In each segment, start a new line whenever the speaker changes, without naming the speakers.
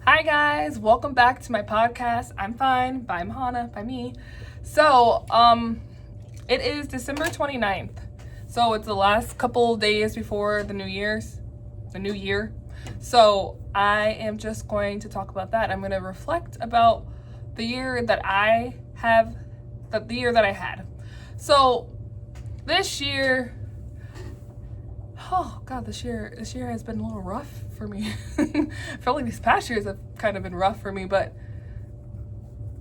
Hi guys, welcome back to my podcast. I'm fine, by Mohanna, by me. So, it is December 29th. So it's the last couple days before the new year. So I am just going to talk about that. I'm going to reflect about the year that I had. So this year, oh God, this year has been a little rough for me. I feel like these past years have kind of been rough for me, but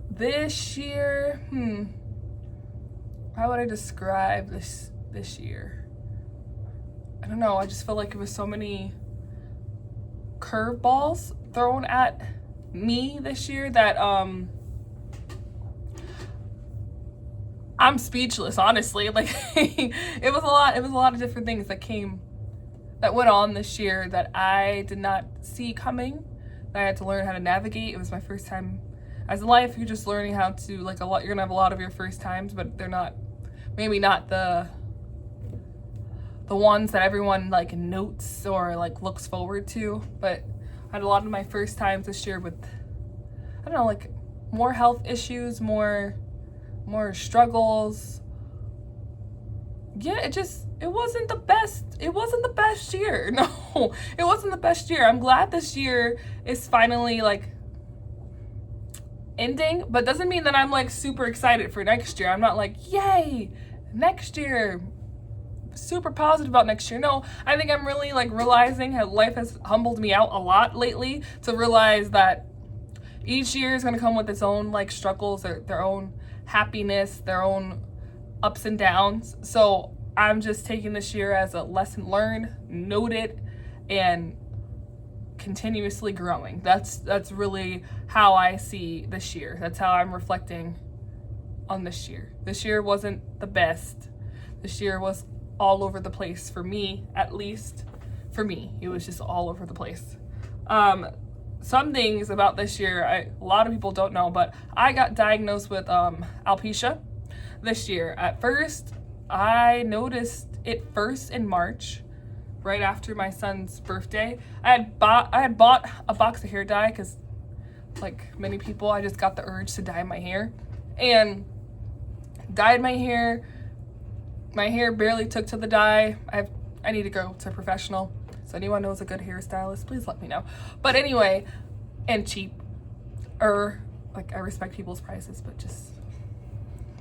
this year, how would I describe this year? I don't know. I just feel like it was so many curveballs thrown at me this year that I'm speechless, honestly. Like it was a lot of different things that went on this year that I did not see coming, that I had to learn how to navigate. It was my first time as in life. You're just learning how to, like, you're gonna have a lot of your first times, but they're not the ones that everyone like notes or like looks forward to. But I had a lot of my first times this year with, I don't know, like more health issues, more struggles. Yeah, it wasn't the best year. No, it wasn't the best year. I'm glad this year is finally like ending, but doesn't mean that I'm like super excited for next year. I'm not like, yay, next year, super positive about next year. No, I think I'm really like realizing how life has humbled me out a lot lately to realize that each year is going to come with its own like struggles, their own happiness, their own ups and downs. So I'm just taking this year as a lesson learned, noted, and continuously growing. That's really how I see this year. That's how I'm reflecting on this year. This year wasn't the best. This year was all over the place for me, at least. For me, it was just all over the place. Some things about this year, a lot of people don't know, but I got diagnosed with alopecia this year. At first, I noticed it first in March, right after my son's birthday. I had bought a box of hair dye because, like many people, I just got the urge to dye my hair, and dyed my hair. My hair barely took to the dye. I need to go to a professional. So anyone knows a good hairstylist, please let me know. But anyway, and cheap, like I respect people's prices, but just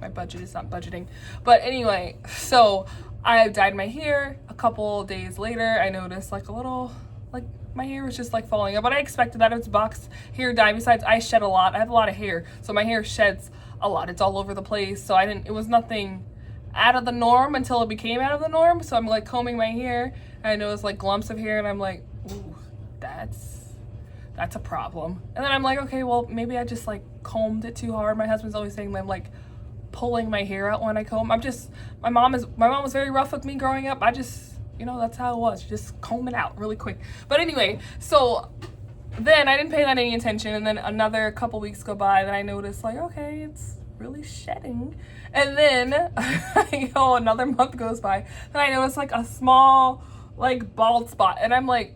my budget is not budgeting. But anyway, so I dyed my hair. A couple days later, I noticed like a little, like my hair was just like falling out. But I expected that. It was box hair dye. Besides, I shed a lot. I have a lot of hair, so my hair sheds a lot. It's all over the place. So it was nothing out of the norm until it became out of the norm. So I'm like combing my hair, and I noticed like clumps of hair, and I'm like, ooh, that's a problem. And then I'm like, okay, well maybe I just like combed it too hard. My husband's always saying that I'm like pulling my hair out when I comb. My mom was very rough with me growing up. I just, that's how it was. You just comb it out really quick. But anyway, so then I didn't pay that any attention, and then another couple weeks go by, then I noticed like, okay, it's really shedding. And then another month goes by, and I noticed like a small like bald spot, and I'm like,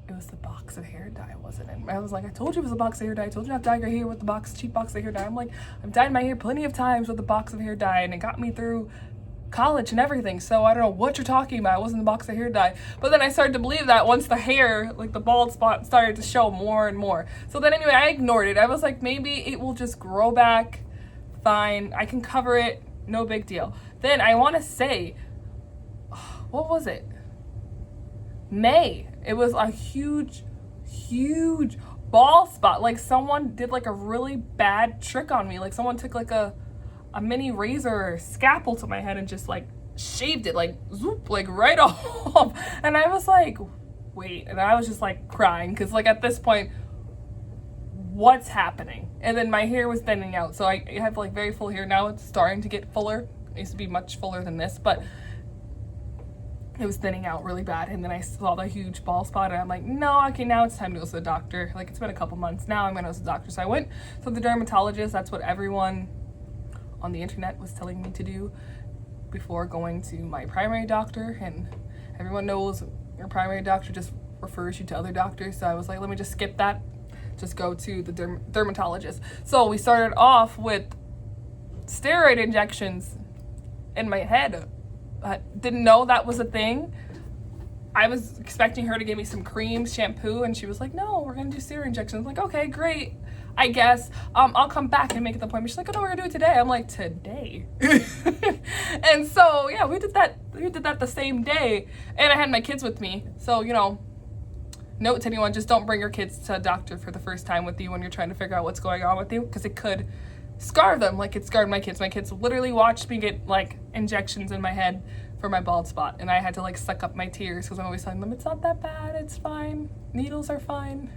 it was the box of hair dye, wasn't it? I was like, I told you it was a box of hair dye. I told you not to dye your hair with the cheap box of hair dye. I'm like, I've dyed my hair plenty of times with the box of hair dye, and it got me through college and everything. So I don't know what you're talking about. It wasn't the box of hair dye. But then I started to believe that once the hair, like the bald spot, started to show more and more. So then anyway, I ignored it. I was like, maybe it will just grow back. Fine, I can cover it. No big deal. Then I want to say, what was it? May. It was a huge bald spot. Like someone did like a really bad trick on me. Like someone took like a mini razor or scalpel to my head and just like shaved it, like zoop, like right off. And I was like, wait. And I was just like crying because like at this point, what's happening? And then my hair was thinning out. So I have like very full hair now. It's starting to get fuller. It used to be much fuller than this, but it was thinning out really bad. And then I saw the huge bald spot, and I'm like, no, okay, now it's time to go to the doctor. Like it's been a couple months now. I'm gonna go to the doctor. So I went to the dermatologist. That's what everyone on the internet was telling me to do before going to my primary doctor. And everyone knows your primary doctor just refers you to other doctors. So I was like, let me just skip that, just go to the dermatologist. So we started off with steroid injections in my head. I didn't know that was a thing. I was expecting her to give me some creams, shampoo, and she was like, no, we're gonna do steroid injections. I'm like, okay, great, I guess. I'll come back and make it the appointment. She's like, oh no, we're gonna do it today. I'm like, today? And so yeah, we did that the same day, and I had my kids with me. So, you know, note to anyone, just don't bring your kids to a doctor for the first time with you when you're trying to figure out what's going on with you, because it could scar them like it scarred my kids. My kids literally watched me get like injections in my head for my bald spot, and I had to like suck up my tears because I'm always telling them it's not that bad, it's fine, needles are fine.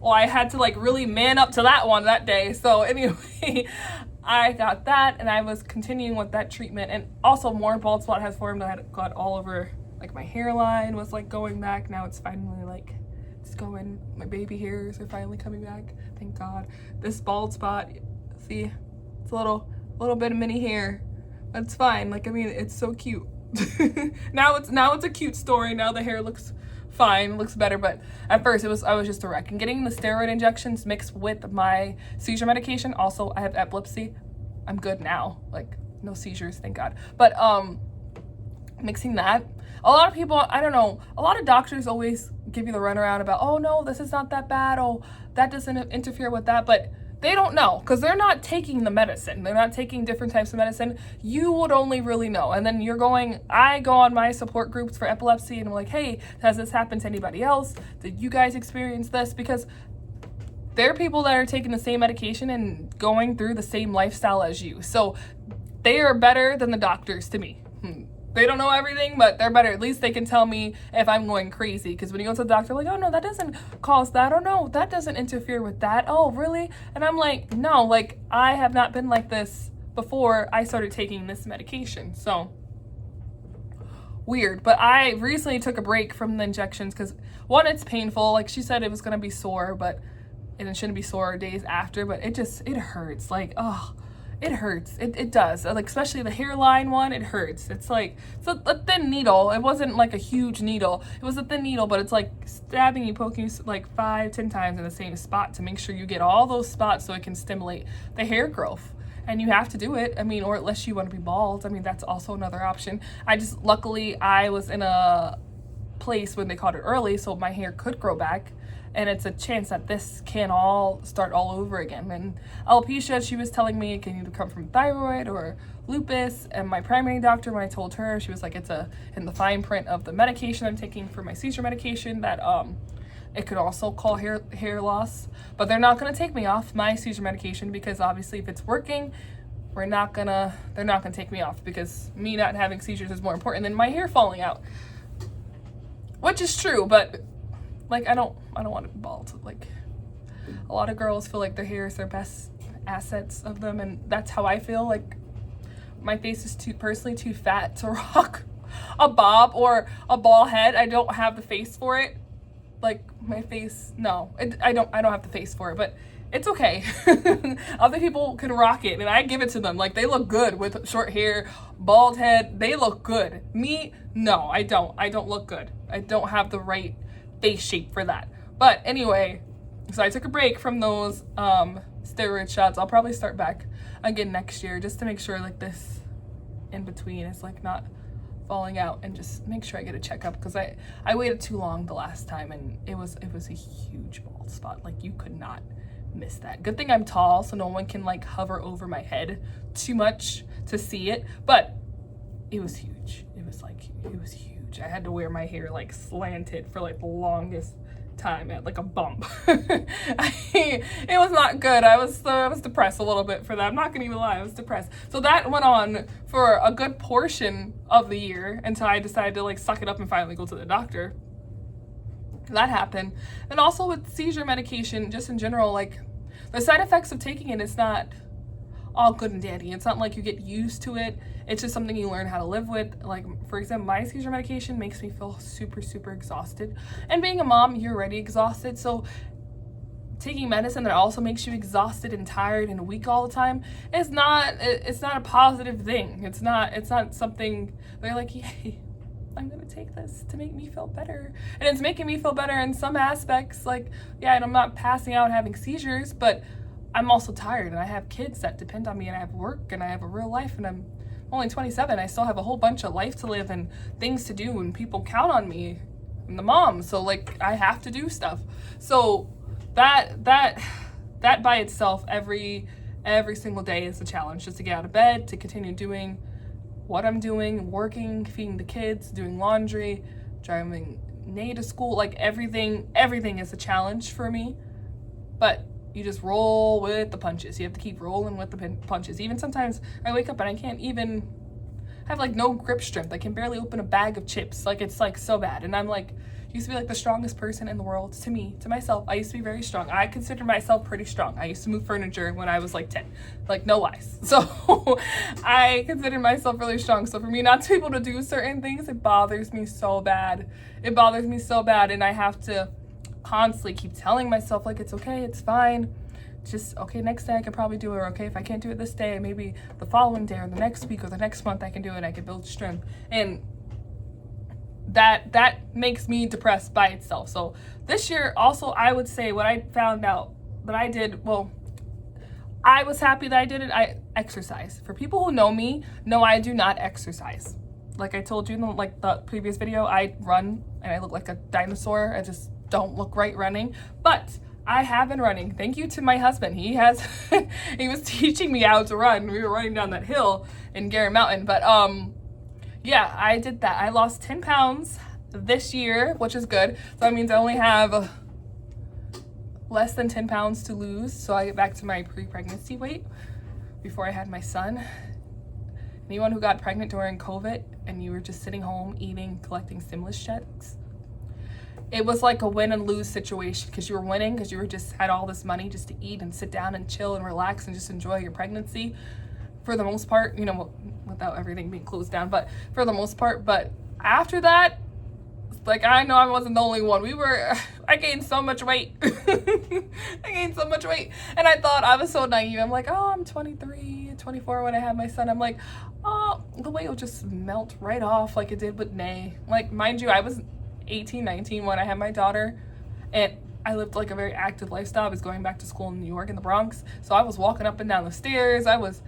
Well, I had to like really man up to that one that day. So anyway, I got that, and I was continuing with that treatment, and also more bald spot has formed. I had got all over, like my hairline was like going back. Now it's finally like it's going, my baby hairs are finally coming back, thank God. This bald spot, see, it's a little bit of mini hair, but it's fine. Like, I mean, it's so cute. now it's a cute story. Now the hair looks fine, looks better, but at first I was just a wreck. And getting the steroid injections mixed with my seizure medication, also I have epilepsy, I'm good now, like no seizures, thank God. But mixing that, a lot of people, I don't know, a lot of doctors always give you the runaround about, oh no, this is not that bad, oh that doesn't interfere with that, but they don't know, because they're not taking the medicine. They're not taking different types of medicine. You would only really know. And then I go on my support groups for epilepsy, and I'm like, hey, has this happened to anybody else? Did you guys experience this? Because there are people that are taking the same medication and going through the same lifestyle as you. So they are better than the doctors to me. They don't know everything, but they're better. At least they can tell me if I'm going crazy. Because when you go to the doctor, like, oh no, that doesn't cause that. Oh no, that doesn't interfere with that. Oh, really? And I'm like, no, like, I have not been like this before I started taking this medication. So weird. But I recently took a break from the injections because, one, it's painful. Like she said, it was going to be sore, and it shouldn't be sore days after, but it hurts. Like, oh, it hurts. It does. Like, especially the hairline one, it hurts. It's like, it's a thin needle. It wasn't like a huge needle. It was a thin needle, but it's like stabbing you, poking you like 5-10 times in the same spot to make sure you get all those spots so it can stimulate the hair growth. And you have to do it. I mean, or unless you want to be bald. I mean, that's also another option. Luckily, I was in a place when they caught it early, so my hair could grow back. And it's a chance that this can all start all over again. And alopecia, she was telling me it can either come from thyroid or lupus. And my primary doctor, when I told her, she was like, it's in the fine print of the medication I'm taking for my seizure medication that it could also cause hair loss. But they're not gonna take me off my seizure medication because obviously if it's working, they're not gonna take me off, because me not having seizures is more important than my hair falling out. Which is true, but like, I don't want to be bald. Like, a lot of girls feel like their hair is their best assets of them, and that's how I feel. Like, my face is personally too fat to rock a bob or a ball head. I don't have the face for it. Like, my face, no, I don't have the face for it, but it's okay. Other people can rock it, and I give it to them. Like, they look good with short hair, bald head. They look good. Me, no, I don't look good. I don't have the right face shape for that. But anyway, so I took a break from those steroid shots. I'll probably start back again next year just to make sure like this in between is like not falling out, and just make sure I get a checkup, because I waited too long the last time, and it was a huge bald spot. Like, you could not miss that. Good thing I'm tall, so no one can like hover over my head too much to see it, but it was huge. It was huge. I had to wear my hair like slanted for like the longest time at like a bump. It was not good. I was depressed a little bit for that. I'm not gonna even lie, I was depressed. So that went on for a good portion of the year until I decided to like suck it up and finally go to the doctor. That happened. And also with seizure medication, just in general, like the side effects of taking it, it's not all good and dandy. It's not like you get used to it. It's just something you learn how to live with. Like, for example, my seizure medication makes me feel super, super exhausted. And being a mom, you're already exhausted. So taking medicine that also makes you exhausted and tired and weak all the time is not a positive thing. It's not something they're like, yay, I'm gonna take this to make me feel better. And it's making me feel better in some aspects. Like, yeah, and I'm not passing out and having seizures, but I'm also tired and I have kids that depend on me and I have work and I have a real life and I'm only 27. I still have a whole bunch of life to live and things to do and people count on me. I'm the mom, so like I have to do stuff. So that by itself every single day is a challenge, just to get out of bed, to continue doing what I'm doing, working, feeding the kids, doing laundry, driving Nay to school, like everything is a challenge for me. But you just roll with the punches. You have to keep rolling with the punches. Even sometimes I wake up and I can't even have like no grip strength. I can barely open a bag of chips. Like it's like so bad. And I'm like, used to be like the strongest person in the world to me, to myself. I used to be very strong. I consider myself pretty strong. I used to move furniture when I was like 10, like no lies. So I consider myself really strong. So for me not to be able to do certain things, it bothers me so bad. It bothers me so bad. And I have to constantly keep telling myself like, it's okay, it's fine. Just, okay, next day I can probably do it. Or okay, if I can't do it this day, maybe the following day or the next week or the next month I can do it. I can build strength. And that makes me depressed by itself. So this year also, I would say what I found out that I did, well, I was happy that I did it. I exercise. For people who know me, no, I do not exercise. Like I told you in like the previous video, I run and I look like a dinosaur. I just don't look right running, but I have been running. Thank you to my husband. He was teaching me how to run. We were running down that hill in Gary Mountain, but yeah, I did that. I lost 10 pounds this year, which is good. So that means I only have less than 10 pounds to lose. So I get back to my pre-pregnancy weight before I had my son. Anyone who got pregnant during COVID and you were just sitting home eating, collecting stimulus checks, it was like a win and lose situation, because you were winning because you were just had all this money just to eat and sit down and chill and relax and just enjoy your pregnancy for the most part, you know, without everything being closed down, but for the most part. But after that, like, I know I wasn't the only one. I gained so much weight. I gained so much weight. And I thought, I was so naive. I'm like, oh, I'm 23, 24 when I had my son. I'm like, oh, the weight will just melt right off like it did with Nay. Like, mind you, I was 18, 19 when I had my daughter. And I lived like a very active lifestyle. I was going back to school in New York in the Bronx. So I was walking up and down the stairs. I was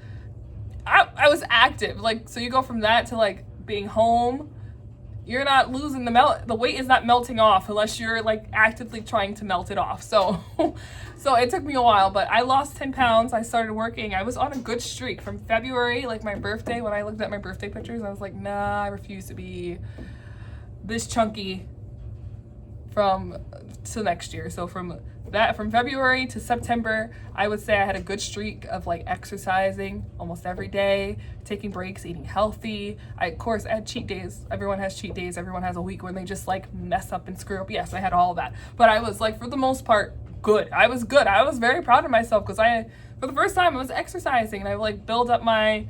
active. Like, so you go from that to like being home. You're not losing the weight is not melting off unless you're like actively trying to melt it off. So it took me a while, but I lost 10 pounds. I started working. I was on a good streak from February, like my birthday. When I looked at my birthday pictures, I was like, nah, I refuse to be this chunky to next year. So from February to September, I would say I had a good streak of like exercising almost every day, taking breaks, eating healthy. Of course, I had cheat days. Everyone has cheat days. Everyone has a week when they just like mess up and screw up. Yes, I had all of that. But I was like, for the most part, good. I was good. I was very proud of myself because for the first time, I was exercising and I like build up my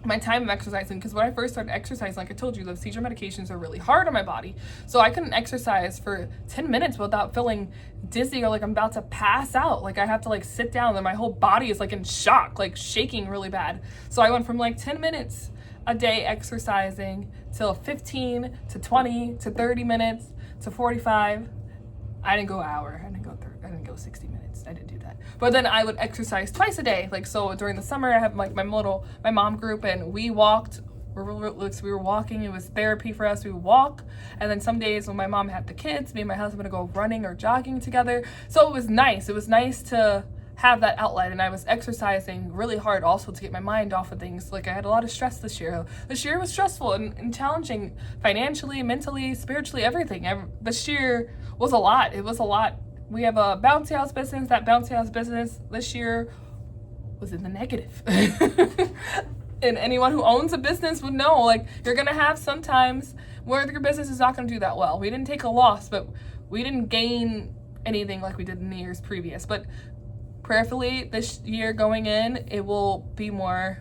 my time of exercising, because when I first started exercising, like I told you, the seizure medications are really hard on my body. So I couldn't exercise for 10 minutes without feeling dizzy or like I'm about to pass out. Like I have to like sit down and my whole body is like in shock, like shaking really bad. So I went from like 10 minutes a day exercising till 15 to 20 to 30 minutes to 45. I didn't go an hour. I didn't go 60 minutes. I didn't do that. But then I would exercise twice a day. Like, so during the summer, I have like my mom group, and we walked. We were walking. It was therapy for us. We would walk. And then some days when my mom had the kids, me and my husband would go running or jogging together. So it was nice. It was nice to have that outlet. And I was exercising really hard also to get my mind off of things. Like I had a lot of stress this year. This year was stressful and challenging financially, mentally, spiritually, everything. This year was a lot. It was a lot. We have a bouncy house business. That bouncy house business this year was in the negative. And anyone who owns a business would know, like, you're going to have sometimes where your business is not going to do that well. We didn't take a loss, but we didn't gain anything like we did in the years previous. But prayerfully, this year going in, it will be more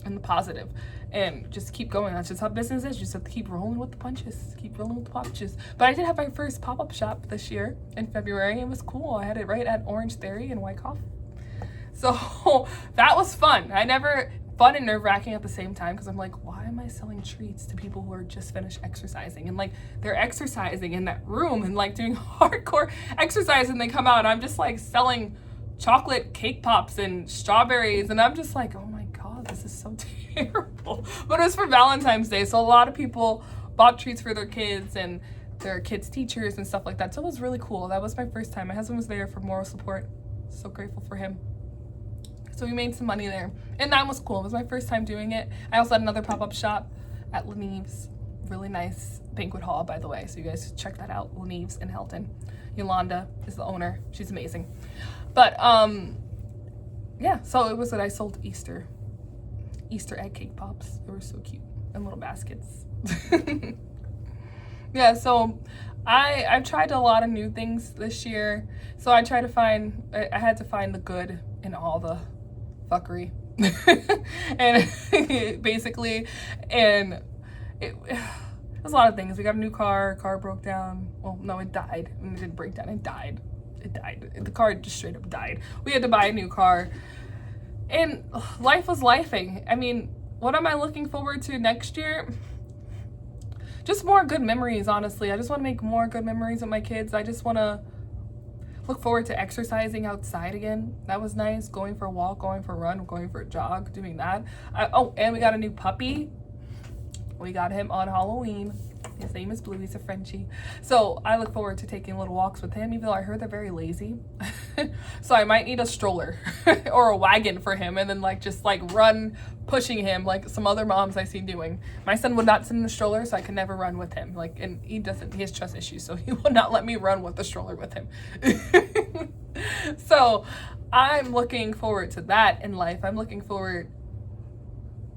in the positive. And just keep going. That's just how business is. You just have to keep rolling with the punches. Keep rolling with the punches. But I did have my first pop-up shop this year in February. It was cool. I had it right at Orange Theory in Wyckoff. So that was fun. fun and nerve-wracking at the same time, because I'm like, why am I selling treats to people who are just finished exercising? And like, they're exercising in that room and like doing hardcore exercise, and they come out and I'm just like selling chocolate cake pops and strawberries, and I'm just like, oh my god, this is so terrible. But it was for Valentine's Day, so a lot of people bought treats for their kids and their kids' teachers and stuff like that. So it was really cool. That was my first time. My husband was there for moral support. So grateful for him. So we made some money there, and that was cool. It was my first time doing it. I also had another pop-up shop at Lenive's, really nice banquet hall, by the way, so you guys check that out. Lenive's in Helton. Yolanda is the owner. She's amazing. But yeah, so it was that I sold Easter egg cake pops. They were so cute, in little baskets. Yeah, so I've tried a lot of new things this year. So I had to find the good in all the fuckery. And basically, and it was a lot of things. We got a new car broke down. Well, no, it died. It didn't break down, it died. The car just straight up died. We had to buy a new car. And life was lifing. I mean, what am I looking forward to next year? Just more good memories, honestly. I just want to make more good memories with my kids. I just want to look forward to exercising outside again. That was nice. Going for a walk, going for a run, going for a jog, doing that. And we got a new puppy. We got him on Halloween. His name is Blue. He's a Frenchie. So I look forward to taking little walks with him, even though I heard they're very lazy. So I might need a stroller or a wagon for him, and then like just like run pushing him like some other moms I see doing. My son would not sit in the stroller, so I could never run with him. Like, and he has trust issues, so he will not let me run with the stroller with him. So I'm looking forward to that in life. I'm looking forward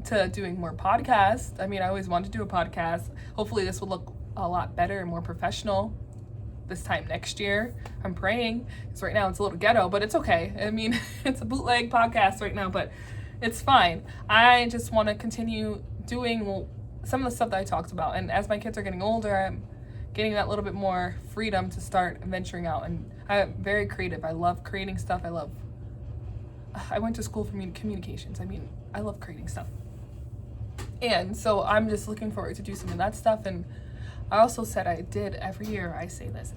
to doing more podcasts. I mean, I always wanted to do a podcast. Hopefully this will look a lot better and more professional this time next year. I'm praying, because right now it's a little ghetto, but it's okay. I mean, it's a bootleg podcast right now, but it's fine. I just want to continue doing some of the stuff that I talked about. And as my kids are getting older, I'm getting that little bit more freedom to start venturing out. And I'm very creative. I love creating stuff. I went to school for communications. I mean, I love creating stuff. And so I'm just looking forward to do some of that stuff. And I also said every year I say this,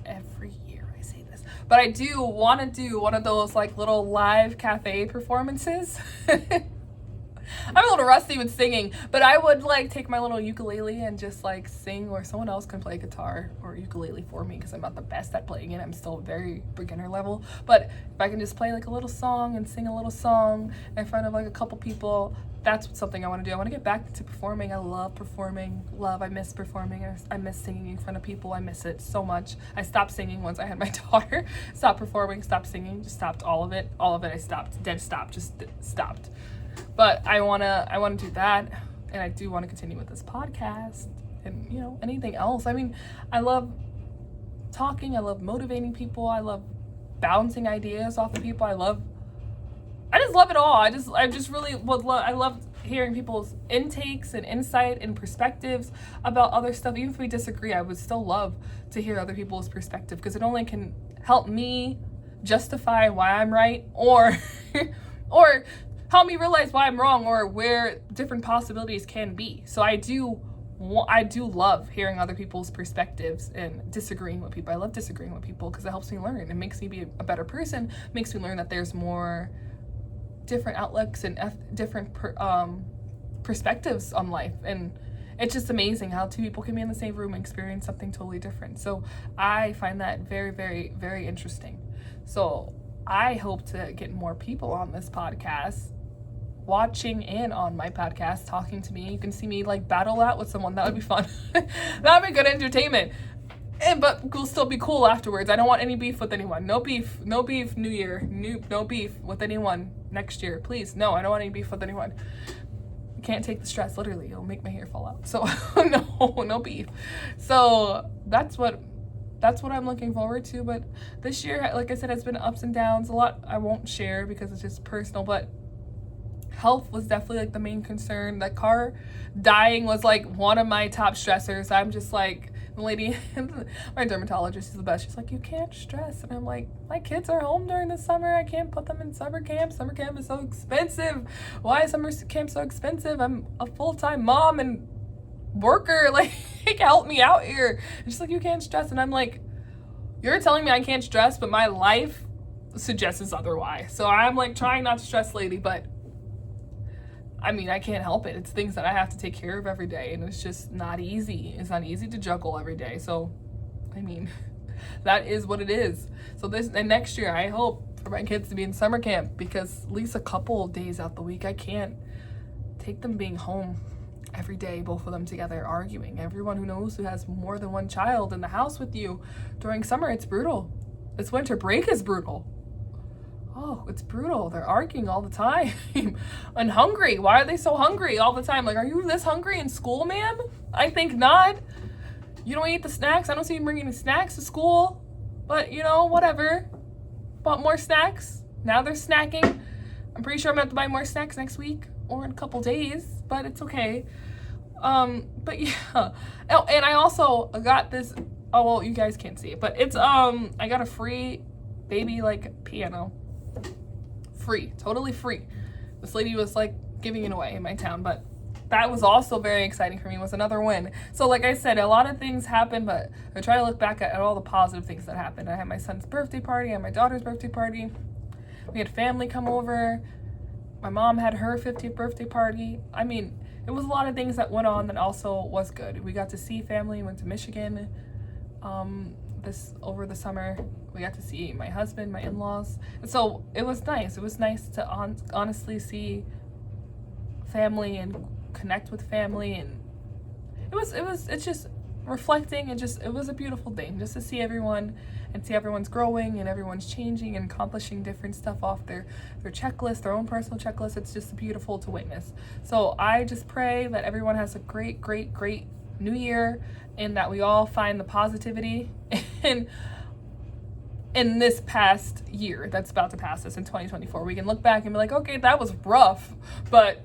but I do want to do one of those like little live cafe performances. I'm a little rusty with singing, but I would like take my little ukulele and just like sing, or someone else can play guitar or ukulele for me, because I'm not the best at playing it. I'm still very beginner level. But if I can just play like a little song and sing a little song in front of like a couple people, that's something I want to do. I want to get back to performing. I love performing. I miss performing. I miss singing in front of people. I miss it so much. I stopped singing once I had my daughter. Stopped performing, stopped singing, just stopped all of it. I stopped, just stopped. But I wanna do that, and I do want to continue with this podcast, and anything else. I mean, I love talking. I love motivating people. I love bouncing ideas off of people. I just love it all. I just really would love. I love hearing people's intakes and insight and perspectives about other stuff. Even if we disagree, I would still love to hear other people's perspective, because it only can help me justify why I'm right, or help me realize why I'm wrong, or where different possibilities can be. So I do love hearing other people's perspectives and disagreeing with people. I love disagreeing with people, because it helps me learn. It makes me be a better person. It makes me learn that there's more different outlooks and different perspectives on life. And it's just amazing how two people can be in the same room and experience something totally different. So I find that very, very, very interesting. So I hope to get more people on this podcast, watching in on my podcast, talking to me. You can see me like battle out with someone. That would be fun. That would be good entertainment. But we'll still be cool afterwards. I don't want any beef with anyone. No beef New Year. No beef with anyone next year. Please, no, I don't want any beef with anyone. I can't take the stress, literally. It'll make my hair fall out. So no beef. So that's what I'm looking forward to. But this year, like I said, it's been ups and downs. A lot I won't share because it's just personal, but health was definitely like the main concern. That car dying was like one of my top stressors. I'm just like, The lady, my dermatologist is the best. She's like, you can't stress. And I'm like, my kids are home during the summer. I can't put them in summer camp. Summer camp is so expensive. Why is summer camp so expensive? I'm a full-time mom and worker. Like, help me out here. And she's like, you can't stress. And I'm like, you're telling me I can't stress, but my life suggests otherwise. So I'm like trying not to stress, lady, but I mean, I can't help it. It's things that I have to take care of every day, and it's just not easy. It's not easy to juggle every day. So, I mean, that is what it is. So and next year, I hope for my kids to be in summer camp, because at least a couple days out the week, I can't take them being home every day, both of them together arguing. Everyone who knows who has more than one child in the house with you during summer, it's brutal. This winter break is brutal. Oh, it's brutal. They're arguing all the time and hungry. Why are they so hungry all the time? Like, are you this hungry in school, ma'am? I think not. You don't eat the snacks. I don't see you bringing any snacks to school, but you know, whatever. Want more snacks? Now they're snacking. I'm pretty sure I'm gonna have to buy more snacks next week or in a couple days, but it's okay. But yeah. Oh, and I also got this, oh, well, you guys can't see it, but it's, I got a free baby, like, piano. Free, totally free. This lady was like giving it away in my town, but that was also very exciting for me. It was another win. So like I said, a lot of things happened, but I try to look back at all the positive things that happened. I had my son's birthday party, I had my daughter's birthday party. We had family come over. My mom had her 50th birthday party. I mean, it was a lot of things that went on that also was good. We got to see family, went to Michigan over the summer. We got to see my husband, my in-laws, and so it was nice. It was nice to honestly see family and connect with family, and it's just reflecting, and just, it was a beautiful thing just to see everyone and see everyone's growing and everyone's changing and accomplishing different stuff off their checklist, their own personal checklist. It's just beautiful to witness. So I just pray that everyone has a great new year, and that we all find the positivity in this past year that's about to pass us in 2024. We can look back and be like, okay, that was rough, but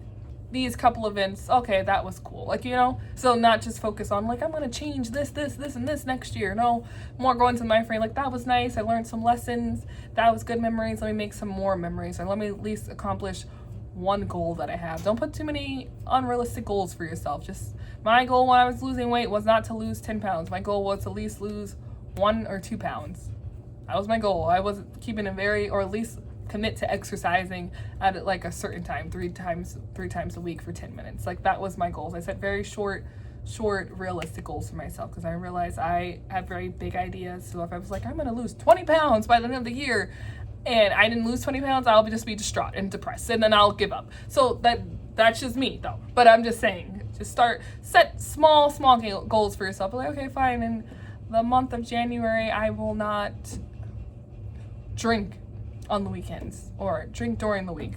these couple events, okay, that was cool. Like, you know, so not just focus on like, I'm gonna change this, and this next year. No, more going to my frame, like, that was nice, I learned some lessons, that was good memories, let me make some more memories, or let me at least accomplish one goal that I have. Don't put too many unrealistic goals for yourself. Just, my goal when I was losing weight was not to lose 10 pounds. My goal was to at least lose 1 or 2 pounds. That was my goal. I was keeping it or at least commit to exercising at like a certain time, three times a week for 10 minutes. Like, that was my goals. I set very short, realistic goals for myself, because I realized I have very big ideas. So if I was like, I'm gonna lose 20 pounds by the end of the year, and I didn't lose 20 pounds, I'll just be distraught and depressed, and then I'll give up. So that's just me though. But I'm just saying, just set small goals for yourself. Like, okay, fine, in the month of January, I will not drink on the weekends or drink during the week.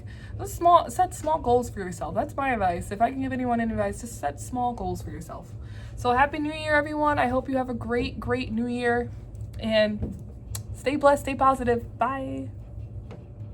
Set small goals for yourself. That's my advice. If I can give anyone any advice, just set small goals for yourself. So happy New Year, everyone. I hope you have a great New Year, and stay blessed, stay positive. Bye.